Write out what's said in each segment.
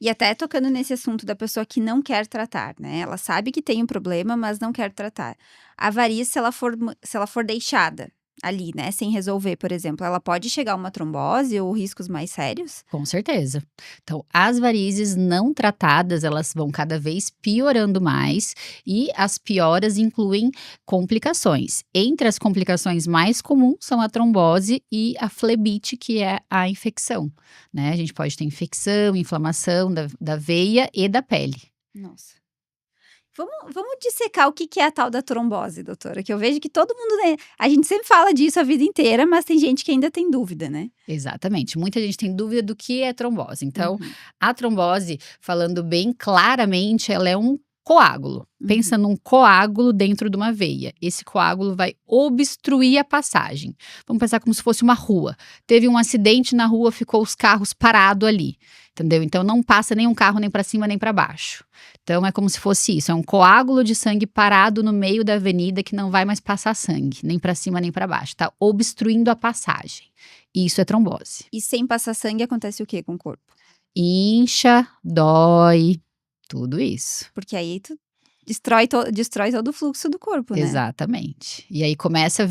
E até tocando nesse assunto da pessoa que não quer tratar, né, ela sabe que tem um problema, mas não quer tratar. A varíola, se ela for deixada ali, né, sem resolver, por exemplo, ela pode chegar a uma trombose ou riscos mais sérios? Com certeza. Então, as varizes não tratadas, elas vão cada vez piorando mais e as pioras incluem complicações. Entre as complicações mais comuns são a trombose e a flebite, que é a infecção, né? A gente pode ter infecção, inflamação da veia e da pele. Nossa. Vamos dissecar o que é a tal da trombose, doutora, que eu vejo que todo mundo, né, a gente sempre fala disso a vida inteira, mas tem gente que ainda tem dúvida, né? Exatamente. Muita gente tem dúvida do que é trombose. Então, Uhum, a trombose, falando bem claramente, ela é um coágulo. uhum. Pensa num coágulo dentro de uma veia. Esse coágulo vai obstruir a passagem. Vamos pensar como se fosse uma rua. Teve um acidente na rua, ficou os carros parados ali. Entendeu? Então não passa nenhum carro nem para cima nem para baixo. Então é como se fosse isso, é um coágulo de sangue parado no meio da avenida que não vai mais passar sangue, nem para cima nem para baixo, tá obstruindo a passagem. Isso é trombose. E sem passar sangue acontece o quê com o corpo? Incha, dói, tudo isso. Porque aí tu destrói todo o fluxo do corpo, né? Exatamente. E aí começa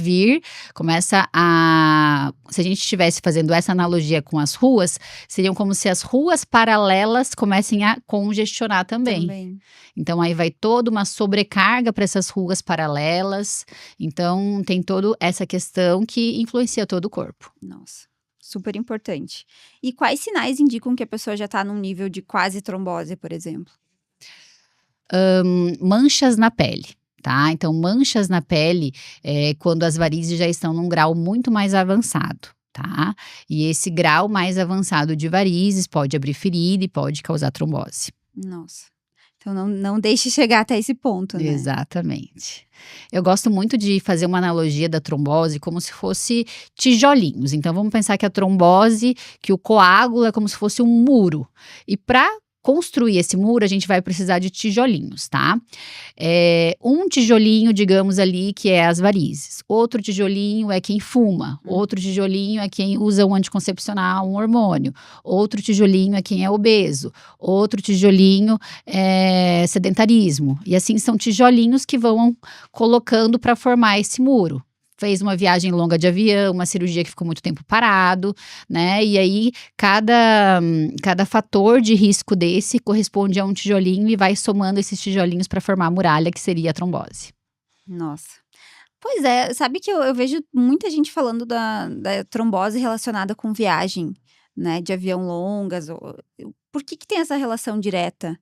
a. Se a gente estivesse fazendo essa analogia com as ruas, seriam como se as ruas paralelas comecem a congestionar também. Também. Então aí vai toda uma sobrecarga para essas ruas paralelas. Então tem toda essa questão que influencia todo o corpo. Nossa, super importante. E quais sinais indicam que a pessoa já tá num nível de quase trombose, por exemplo? Manchas na pele. Tá? Então, manchas na pele é quando as varizes já estão num grau muito mais avançado, tá? E esse grau mais avançado de varizes pode abrir ferida e pode causar trombose. Nossa. Então não deixe chegar até esse ponto, né? Exatamente. Eu gosto muito de fazer uma analogia da trombose como se fosse tijolinhos. Então, vamos pensar que a trombose, que o coágulo é como se fosse um muro. E para construir esse muro, a gente vai precisar de tijolinhos, tá? Um tijolinho, digamos ali, que é as varizes. Outro tijolinho é quem fuma. Outro tijolinho é quem usa um anticoncepcional, um hormônio. Outro tijolinho é quem é obeso. Outro tijolinho é sedentarismo. E assim, são tijolinhos que vão colocando para formar esse muro. Fez uma viagem longa de avião, uma cirurgia que ficou muito tempo parado, né? E aí, cada fator de risco desse corresponde a um tijolinho e vai somando esses tijolinhos para formar a muralha, que seria a trombose. Nossa. Pois é, sabe que eu vejo muita gente falando da trombose relacionada com viagem, né, de avião longas. Por que tem essa relação direta?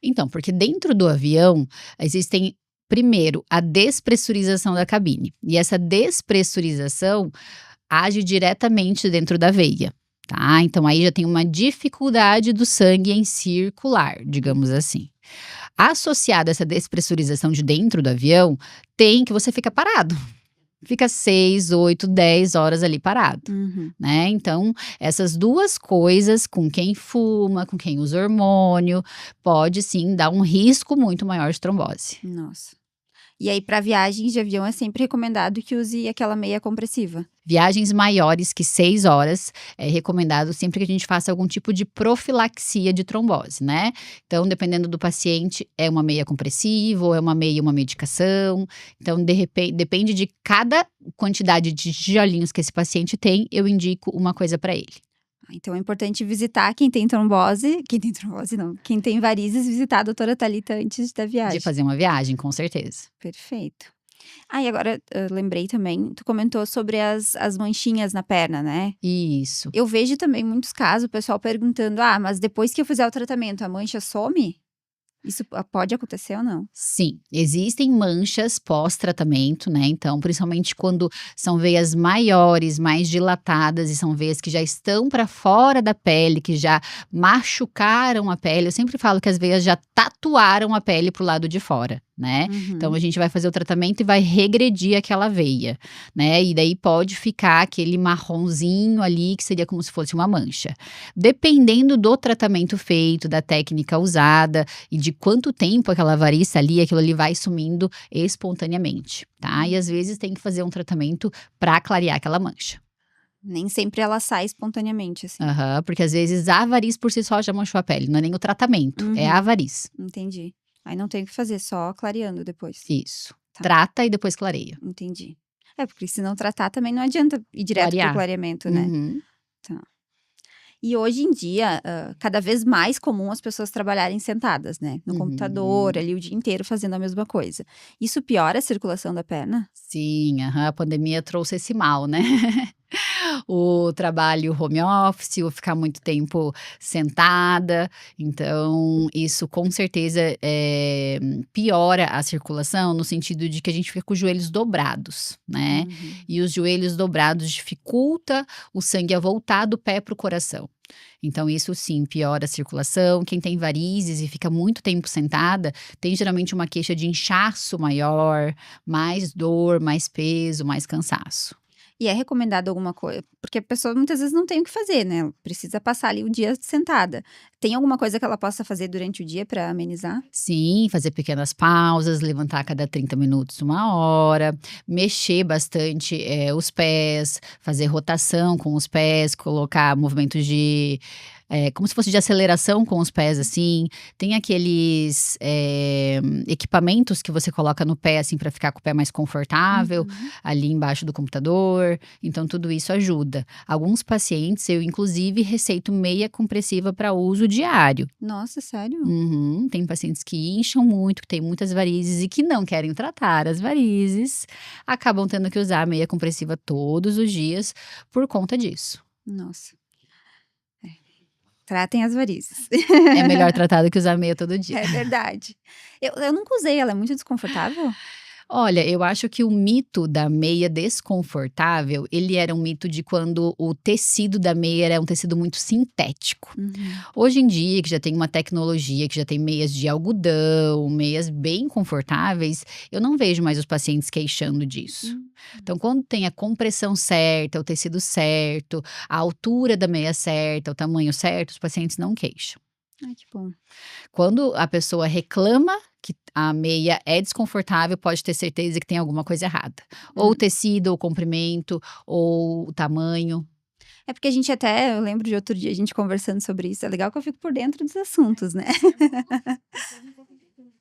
Então, porque dentro do avião existem, primeiro, a despressurização da cabine. E essa despressurização age diretamente dentro da veia, tá? Então aí já tem uma dificuldade do sangue em circular, digamos assim. Associado a essa despressurização de dentro do avião, tem que você fica parado. Fica 6, 8, 10 horas ali parado, Uhum. né? Então, essas duas coisas, com quem fuma, com quem usa hormônio, pode sim dar um risco muito maior de trombose. Nossa. E aí, para viagens de avião, é sempre recomendado que use aquela meia compressiva. Viagens maiores que 6 horas, é recomendado sempre que a gente faça algum tipo de profilaxia de trombose, né? Então, dependendo do paciente, é uma meia compressiva ou é uma meia uma medicação. Então, de repente, depende de cada quantidade de tijolinhos que esse paciente tem, eu indico uma coisa para ele. Então é importante visitar quem tem trombose não, quem tem varizes, visitar a doutora Thalita antes da De viagem. fazer uma viagem, com certeza. Perfeito. E agora, lembrei também, tu comentou sobre as manchinhas na perna, né? Isso. Eu vejo também muitos casos, o pessoal perguntando, mas depois que eu fizer o tratamento, a mancha some? Isso pode acontecer ou não? Sim, existem manchas pós-tratamento, né? Então, principalmente quando são veias maiores, mais dilatadas e são veias que já estão para fora da pele, que já machucaram a pele. Eu sempre falo que as veias já tatuaram a pele pro lado de fora, né. Então Uhum. a gente vai fazer o tratamento e vai regredir aquela veia, né, e daí pode ficar aquele marronzinho ali que seria como se fosse uma mancha. Dependendo do tratamento feito, da técnica usada e de quanto tempo aquela variz ali, aquilo ali vai sumindo espontaneamente, tá. E às vezes tem que fazer um tratamento para clarear aquela mancha. Nem sempre ela sai espontaneamente, assim. Aham, porque às vezes a variz por si só já manchou a pele, não é nem o tratamento, é a Uhum, variz. entendi. Aí não tem o que fazer, só clareando depois. Isso. Tá, Trata e depois clareia. entendi. É, porque se não tratar também não adianta ir direto para o Clarear. clareamento, né. Uhum, Tá. E hoje em dia, cada vez mais comum as pessoas trabalharem sentadas, né, no computador, uhum. ali, o dia inteiro fazendo a mesma coisa. Isso piora a circulação da perna? Sim, aham, a pandemia trouxe esse mal, né. O trabalho home office, o ficar muito tempo sentada, então isso com certeza, piora a circulação no sentido de que a gente fica com os joelhos dobrados, né, Uhum. e os joelhos dobrados dificulta o sangue a voltar do pé para o coração. Então isso sim piora a circulação, quem tem varizes e fica muito tempo sentada, tem geralmente uma queixa de inchaço maior, mais dor, mais peso, mais cansaço. E é recomendado alguma coisa porque a pessoa muitas vezes não tem o que fazer, né, ela precisa passar ali o dia sentada. Tem alguma coisa que ela possa fazer durante o dia para amenizar? Sim, fazer pequenas pausas, levantar a cada 30 minutos, 1 hora, mexer bastante, os pés, fazer rotação com os pés, colocar movimentos de como se fosse de aceleração com os pés, assim. Tem aqueles, equipamentos que você coloca no pé, assim, para ficar com o pé mais confortável, Uhum. ali embaixo do computador, então tudo isso ajuda. Alguns pacientes eu inclusive receito meia compressiva para uso diário. Nossa, sério? Uhum. Tem pacientes que incham muito, que têm muitas varizes e que não querem tratar as varizes, acabam tendo que usar a meia compressiva todos os dias por conta disso. Nossa, tratem as varizes. É melhor tratar do que usar meia todo dia. É verdade. Eu nunca usei, ela é muito desconfortável? Olha, eu acho que o mito da meia desconfortável, ele era um mito de quando o tecido da meia era um tecido muito sintético. Uhum. Hoje em dia, que já tem uma tecnologia, que já tem meias de algodão, meias bem confortáveis, eu não vejo mais os pacientes queixando disso. Hum. Então, quando tem a compressão certa, o tecido certo, a altura da meia certa, o tamanho certo, os pacientes não queixam. Ai, que bom. Quando a pessoa reclama que a meia é desconfortável, pode ter certeza que tem alguma coisa errada. Ou o Hum. tecido, ou o comprimento, ou o tamanho. É porque a gente até eu lembro de outro dia a gente conversando sobre isso, é legal que eu fico por dentro dos assuntos, né.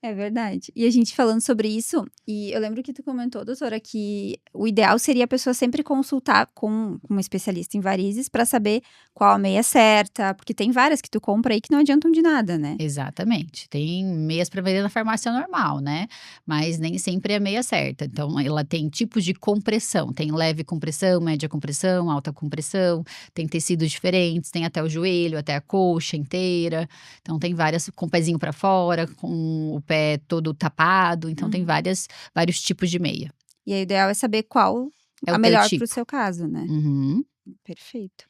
É verdade. E a gente falando sobre isso, e eu lembro que tu comentou, doutora, que o ideal seria a pessoa sempre consultar com uma especialista em varizes para saber qual a meia certa, porque tem várias que tu compra aí que não adiantam de nada, né. Exatamente. Tem meias para vender na farmácia normal, né, mas nem sempre é a meia certa. Então ela tem tipos de compressão, tem leve compressão, média compressão, alta compressão, tem tecidos diferentes, tem até o joelho, até a coxa inteira. Então tem várias com o pezinho para fora, com o pé todo tapado, então tem Uhum. vários tipos de meia. E aí o ideal é saber qual É a o teu melhor para o tipo. seu caso, né. Uhum. Perfeito.